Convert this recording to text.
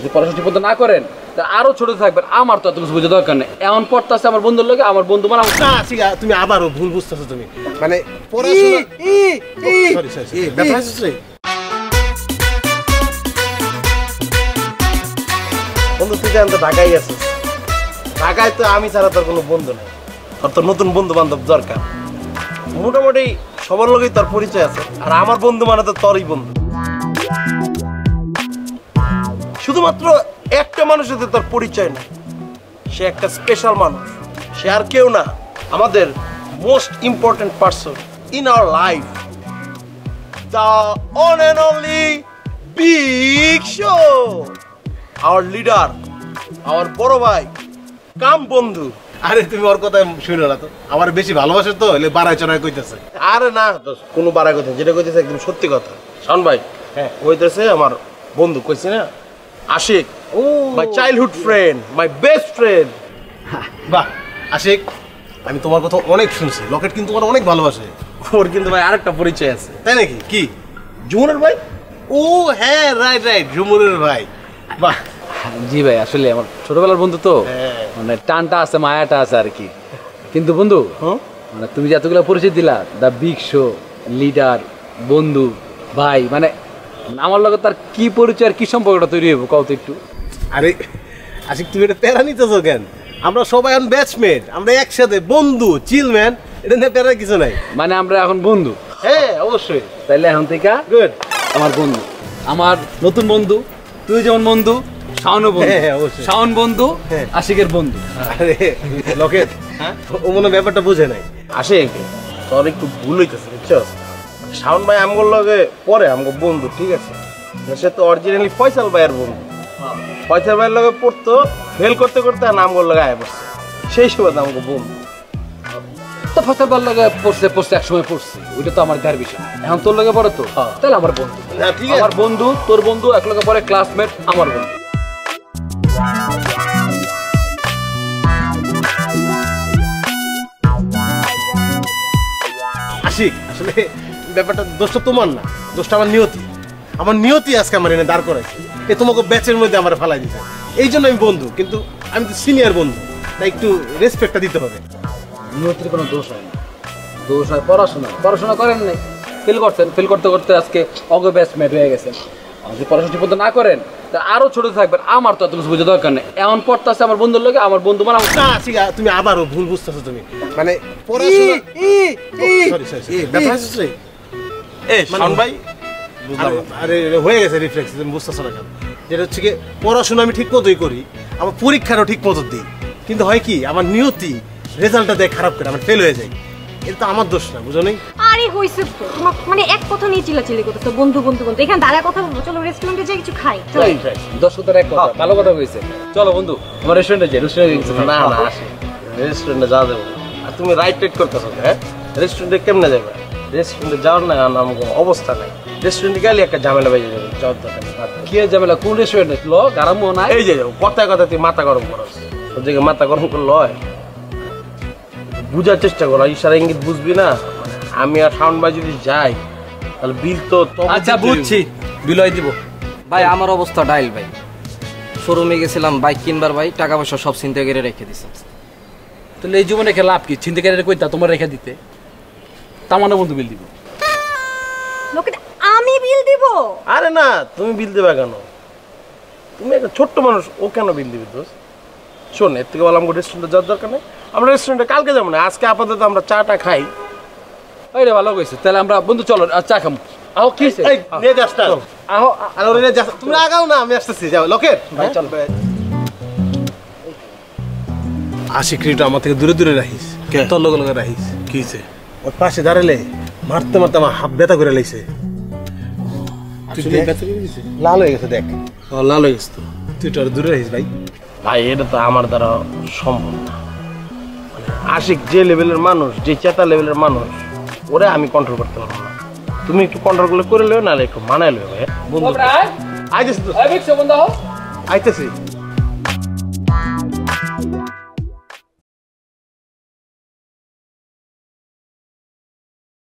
যদি পড়াশোনা ঠিক মতো না করেন তা আরো ছোট থাকবেন। আমার তো এত কিছু বোঝা দরকার নেই। এমন পড়তেছে আমার বন্ধুর লোকে, আমার বন্ধু মানে না ঠিক আছে, তুমি আবারও ভুল বুঝতেছো। তুমি মানে পড়াশোনা সরি সরি ব্যাপার আছে। বন্ধু তুই জানতো ঢাকায় আছিস, ঢাকায় তো আমি ছাড়া তোর কোনো বন্ধু নেই। তোর তো নতুন বন্ধু বান্ধব দরকার। মোটামুটি সবার লোকেই তোর পরিচয় আছে, আর আমার বন্ধু মানে তো তোরই বন্ধু। শুধুমাত্র একটা মানুষের সাথে তোর পরিচয় নেই, সে একটা স্পেশাল মানুষ। সে আর কেউ না, আমাদের most important person in our life, the one and only big show, our leader, our বড় ভাই কাম বন্ধু। আরে তুমি ওর কথা শুনো না তো, আমার বেশি ভালোবাসে তো এলে বাড়াই চড়াই কইতেছে। আরে না কোনো বাড়াই কথা, যেটা কইতেছে একদম সত্যি কথা। শাওন ভাই হ্যাঁ কইতেছে আমার বন্ধু, কইছি না আশিক, ও my childhood friend, my best friend. বাহ আশিক, আমি তোমার কথা অনেক শুনছি। লকেট কিন্তু তোমার অনেক ভালোবাসে। ওর কিন্তু ভাই আরেকটা পরিচয় আছে। তাই নাকি? কি? ঝুমুরের ভাই? ও হ্যাঁ রাইট রাইট, ঝুমুরের ভাই। বাহ জি ভাই, আসলে আমার ছোটবেলার বন্ধু তো, মানে টানটা আছে, মায়াটা আছে আর কি। কিন্তু বন্ধু মানে তুমি যে এতগুলো পরিচয় দিলা, দ্য বিগ শো, লিডার, বন্ধু, ভাই, মানে আমার লগে তার কি পরিচয় আর কি সম্পর্কটা তৈরি হইব কও তো একটু। আরে আশিক তুমি এটা প্যারা নিতেছো কেন? আমরা সবাই এখন ব্যাচমেট, আমরা একসাথে বন্ধু, চিলম্যান, এটা নিয়ে প্যারা কিছু নাই। মানে আমরা এখন বন্ধু? হ্যাঁ অবশ্যই। তাইলে এখন থেকে গুড। আমার বন্ধু, আমার নতুন বন্ধু, তুই যেমন বন্ধু, শাওনও বন্ধু, শাওন বন্ধু, আশিকের বন্ধু। আরে লকেট ও মনে ব্যাপারটা বুঝে নাই। আশিক তোর একটু ভুল হইতেছে বুঝছস। শাওন ভাই আমগোর লগে পরে আমগো বন্ধু, ঠিক আছে? সে তো অরিজিনালি ফয়সাল ভাইয়ের বন্ধু। ফয়সাল ভাইয়ের লগে পড়তো, ফেল করতে করতে আমগোর লগে আয় পড়ছে, সেই সময় আমগো বন্ধু। তো ফসল বার লগে পড়ছে এক সময় পড়ছে, ওইটা তো আমার গায়ের বিষয়। এখন তোর লগে পড়ে তো, তাহলে আমার বন্ধু। আমার বন্ধু, তোর বন্ধু, এক লগে পরে ক্লাসমেট, আমার বন্ধু। আশিক আসলে ব্যাপারটা দোষটা তোমার না, দোষটা আমার নিয়তি। আমার নিয়তি আজকে আমার এনে দাঁড় করাইছে, এ তোমাকে ব্যাচের মধ্যে আমার ফালাই দিতে। এই জন্য আমি বন্ধু, কিন্তু আমি তো সিনিয়র বন্ধু, তাই একটু রেসপেক্টটা দিতে হবে। নিয়তির কোনো দোষ হয় না, দোষ হয় পড়াশোনা করেন নাই, ফেল করছেন, ফেল করতে করতে আজকে অগে ব্যাচমেট হয়ে গেছেন। যদি পড়াশোনা ঠিক মতো না করেন তা আরো ছোট থাকবেন। আমার তো এত কিছু বোঝা দরকার নেই। এমন পড়তেছে আমার বন্ধুর লোকে, আমার বন্ধু মানে না ঠিক আছে, তুমি আবারও ভুল বুঝতেছো। তুমি মানে পড়াশোনা সরি সরি ব্যাপার আছে। শাওন ভাই আরে হয়ে গেছে রিফ্লেক্স, তুমি বুঝতেছো না কেন? যেটা হচ্ছে কি, পড়াশোনা আমি ঠিক মতোই করি, আমার পরীক্ষারও ঠিক মতো দিই, কিন্তু হয় কি আমার নিয়তি রেজাল্টটা দেয় খারাপ করে, আমার ফেল হয়ে যায়। এটা তো আমার দোষ না, বুঝো নাই? আরে হইছে তো, তোমার মানে এক কথা নিয়ে চিল্লাচিল্লি করতেছো, বন্ধু বন্ধু বন্ধু। এখানে দাঁড়ায় কথা বলবো, চলো রেস্টুরেন্টে যাই কিছু খাই। চলো 10 কথার এক কথা, ভালো কথা কইছে। চলো বন্ধু আমার রেস্টুরেন্টে যাই। রেস্টুরেন্টে না না আসে, রেস্টুরেন্টে যাওয়া যাবে। আর তুমি রাইট করতেছো, হ্যাঁ রেস্টুরেন্টে কেমনে যাবে? রেস্টুরেন্টে যাওয়ার না আমাকে অবস্থা নাই। রেস্টুরেন্টে গেলে একটা ঝামেলা বেজে যাবে, যাওয়ার দরকার নেই। কি ঝামেলা? কোন রেস্টুরেন্টে? ল গারামও না, এই যে কথায় কথা তুই মাথা গরম করস, তোর দিকে মাথা গরম করলে হয়? বুঝার চেষ্টা করো, ইশারা ইঙ্গিত বুঝবি না। আমি আর শাওন ভাই যদি যাই তাহলে বিল তো। আচ্ছা বুঝছি, বিলয় দিব ভাই। আমার অবস্থা ডাইল ভাই, শোরুমে গেছিলাম বাইক কিনবার ভাই, টাকা পয়সা সব চিন্তা করে রেখে দিছে। তাহলে এই জীবনে রেখে লাভ কি? চিন্তা করে কইতা তোমার রেখে দিতে, তামানা বন্ধু বিল দিব। লোকে আমি বিল দিব? আরে না, তুমি বিল দেবে কেন? তুমি একটা ছোট্ট মানুষ, ও কেন বিল দিবি? দোস্ত শোন, এর থেকে বললাম রেস্টুরেন্টে যাওয়ার দরকার নেই। আমরা রেস্টুরেন্টে কালকে যাবো না, আজকে আপাতত আমরা চাটা খাই। ওইটা ভালো কইছে। তাহলে আমরা বন্ধু চলো চা খাম। আও কি এই নিয়ে যাস না, আও আর ওরে নিয়ে যাস। তুমি আগাও না, আমি আসতেছি। যাও লোকে ভাই চল। আশিকরিটা আমার থেকে দূরে দূরে রাখিস, তোর লগে লগে রাখিস। কি হইছে? ওর পাশে দাঁড়ালে মারতে মারতে আমার হাত ব্যথা করে লাইছে। লাল হয়ে গেছে, দেখ লাল হয়ে গেছে। তো তুই তো দূরে রাখিস ভাই। ভাই এটা তো আমার দ্বারা সম্ভব না। আশিক যে লেভেলের মানুষ, যে চেতা লেভেলের মানুষ, ওরে আমি কন্ট্রোল করতে পারবো না। তুমি একটু কন্ট্রোল করে লেও, নাহলে একটু মানায় লেও। ভাই বন্ধু আইতেছি তো, আইতেছি।